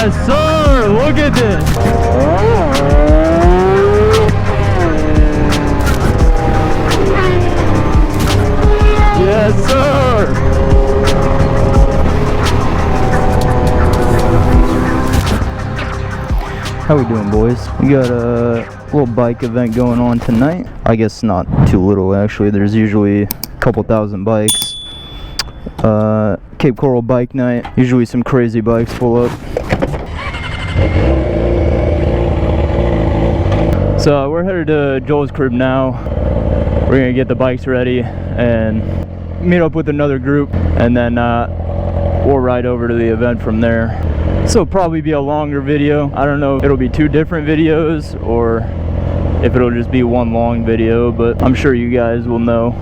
Yes, sir! Look at this! Yes, sir! How we doing, boys? We got a little bike event going on tonight. I guess not too little, actually. There's usually a couple thousand bikes. Cape Coral bike night. Usually some crazy bikes pull up. So we're headed to Joel's crib now. We're gonna get the bikes ready and meet up with another group, and then we'll ride over to the event from there. So it'll probably be a longer video. I don't know if it'll be two different videos or if it'll just be one long video, but I'm sure you guys will know.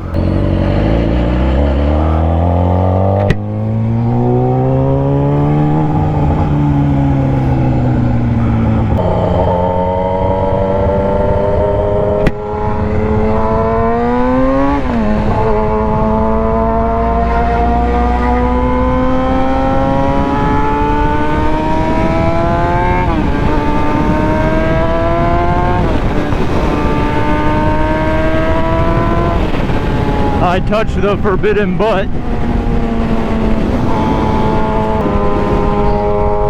I touched the forbidden butt.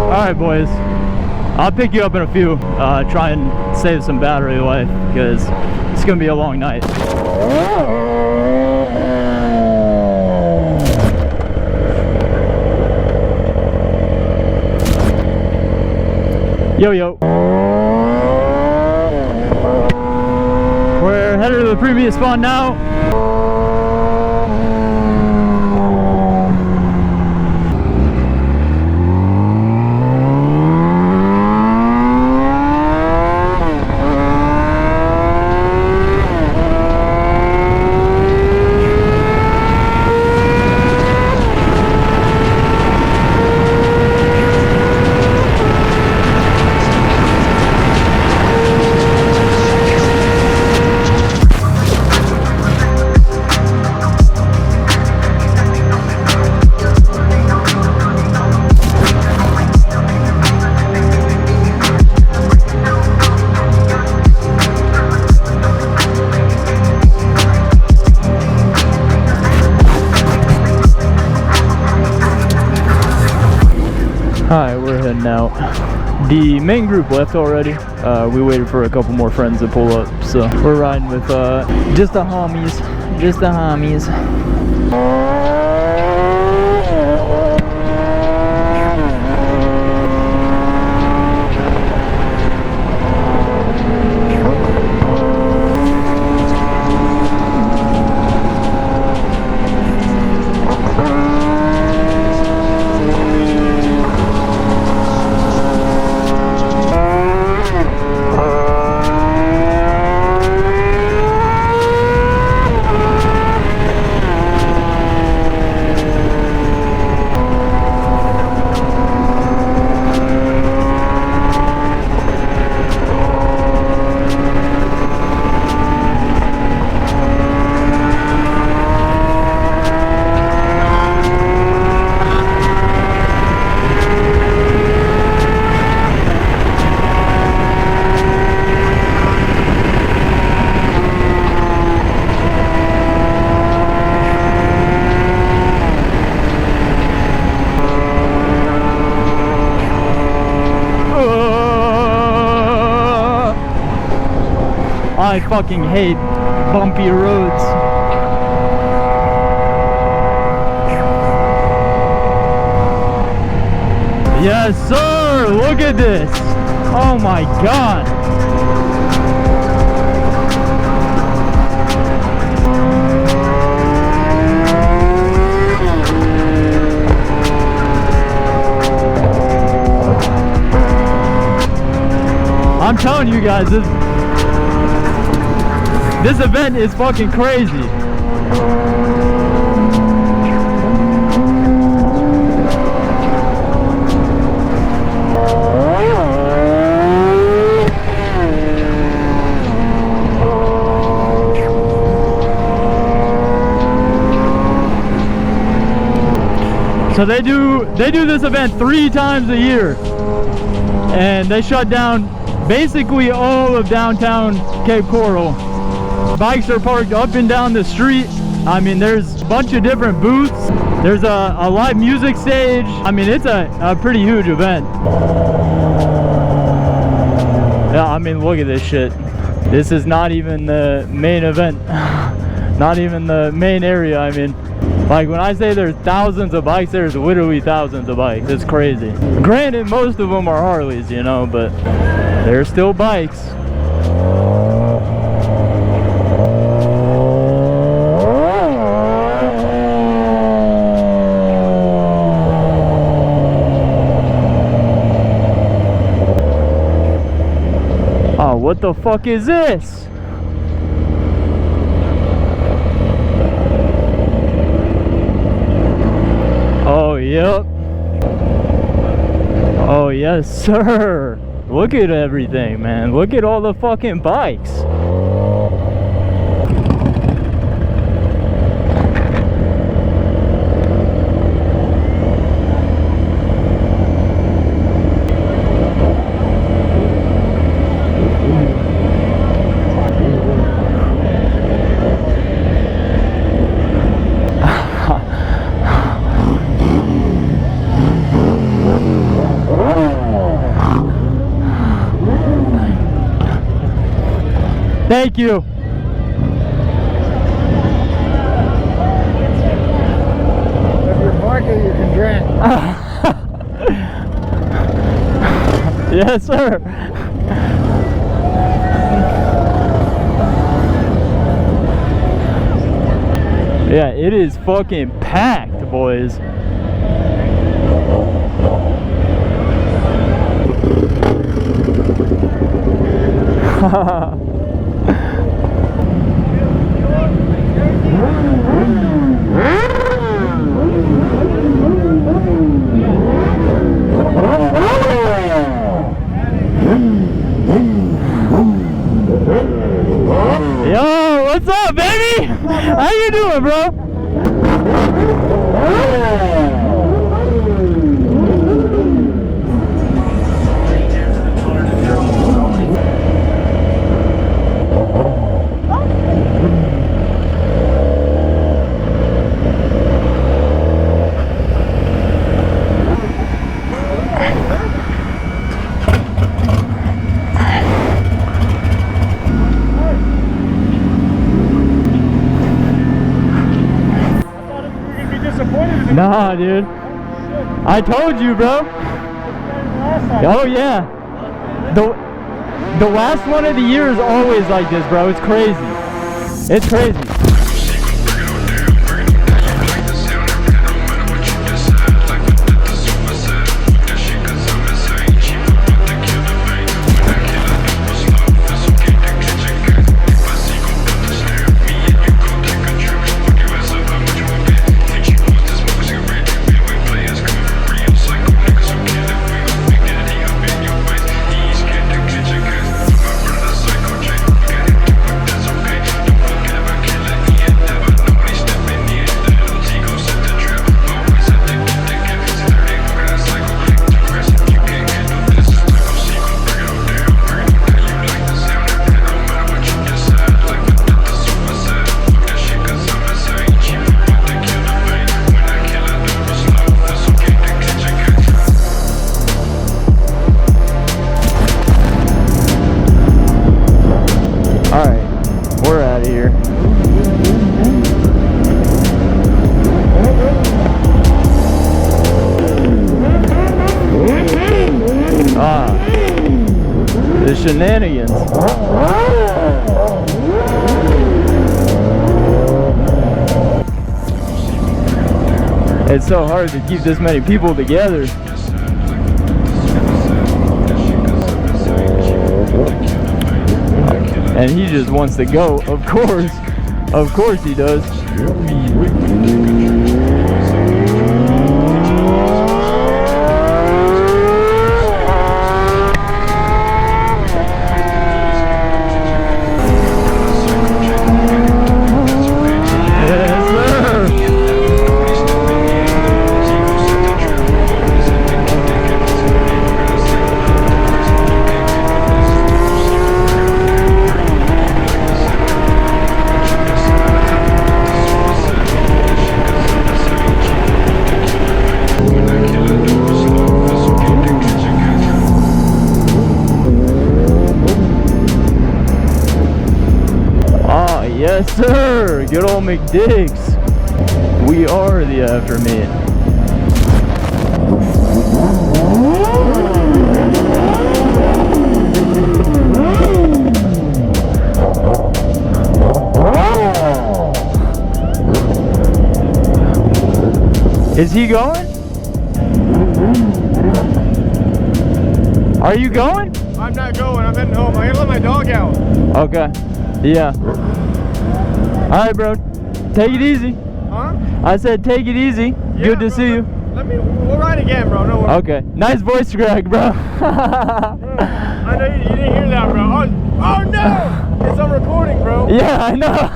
Alright, boys. I'll pick you up in a few. Try and save some battery life because it's going to be a long night. Yo, yo. We're headed to the previous spot now. Alright, we're heading out. The main group left already. We waited for a couple more friends to pull up, so we're riding with just the homies. Just the homies. I fucking hate bumpy roads. Yes, sir! Look at this! Oh my god! I'm telling you guys, this event is fucking crazy. So they do this event 3 times a year. and they shut down basically all of downtown Cape Coral. Bikes are parked up and down the street. I mean, there's a bunch of different booths. There's a live music stage. I mean, it's a pretty huge event. Yeah, I mean, look at this shit. This is not even the main event. Not even the main area. I mean, like when I say there's thousands of bikes, there's literally thousands of bikes. It's crazy. Granted, most of them are Harleys, you know, but they're still bikes. Oh, what the fuck is this? Oh, yep. Oh, yes, sir. Look at everything, man. Look at all the fucking bikes. Thank you. If you're market, you can drink. Yes, sir. Yeah, it is fucking packed, boys. Yo, what's up, baby? How you doing, bro? Nah, dude. I told you, bro. Oh, yeah. The last one of the year is always like this, bro. It's crazy. It's crazy. Shenanigans. It's so hard to keep this many people together. And he just wants to go, of course he does. good old McDiggs. We are the after meat. Is he going? Are you going? I'm not going. I'm heading home. I gotta let my dog out. Okay. Yeah. Alright, bro. Take it easy. Huh? I said take it easy. Yeah, Good to bro, see you. We'll ride again, bro. No worries. Okay. Nice voice crack, bro. I know you didn't hear that, bro. Oh no! It's on recording, bro. Yeah, I know.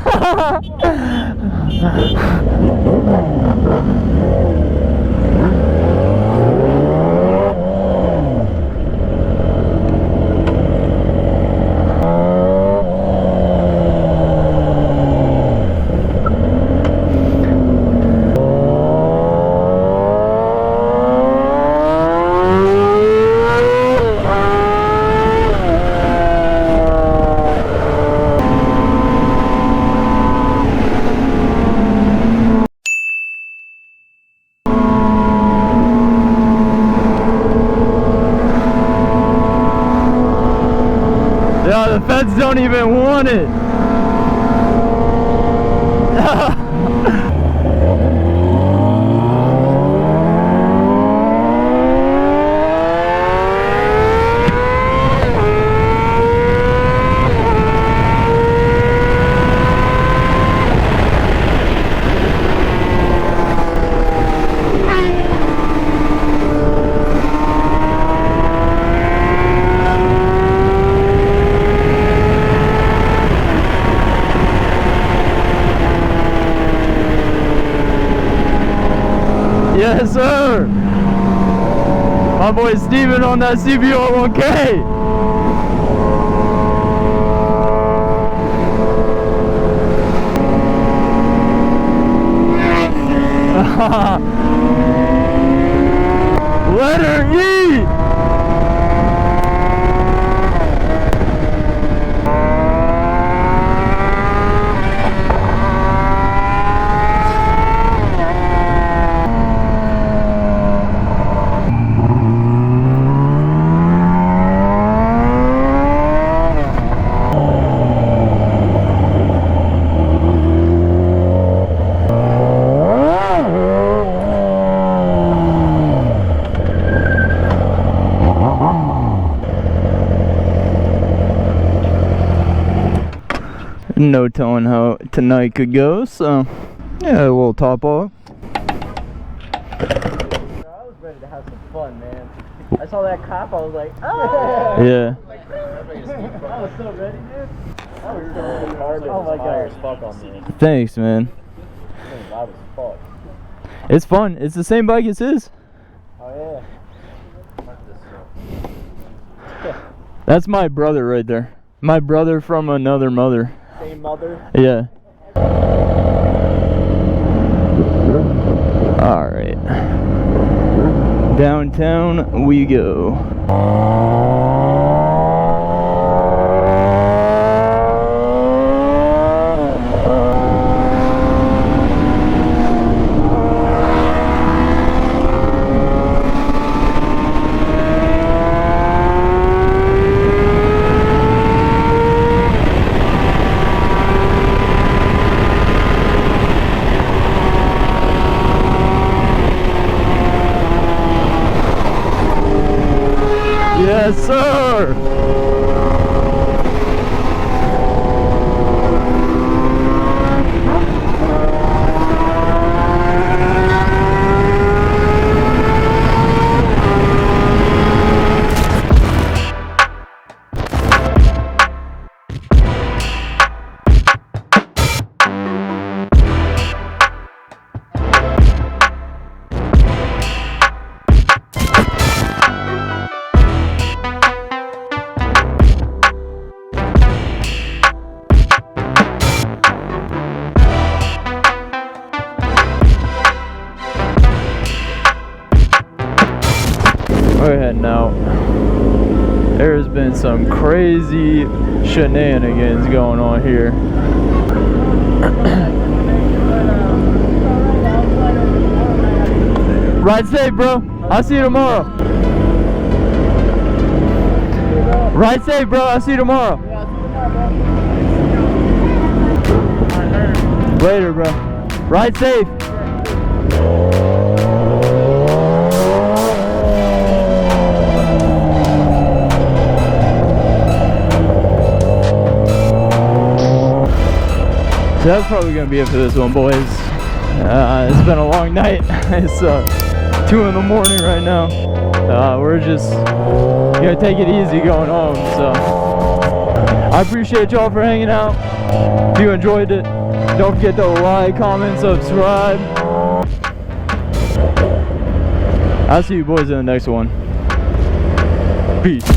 Yeah, the feds don't even want it. Yes, sir. My boy Steven on that CBR 1K. Letter E. No telling how tonight could go, so yeah, a little top off. I was ready to have some fun, man. I saw that cop, I was like, oh! Yeah. I was so ready, dude. I was so retarded. Oh my god. As fuck on me. Thanks, man. Loud as fuck. It's fun. It's the same bike as his. Oh yeah. That's my brother right there. My brother from another mother. Same mother. Yeah. Alright. Downtown we go. Yes, sir. We're heading out. There's been some crazy shenanigans going on here. Ride safe, bro. I'll see you tomorrow. Ride safe, bro. I'll see you tomorrow. Later, bro. Ride safe. So that's probably gonna be it for this one, boys. It's been a long night. It's 2 in the morning right now. We're just gonna take it easy going home. So I appreciate y'all for hanging out. If you enjoyed it, don't forget to like, comment, subscribe. I'll see you boys in the next one. Peace.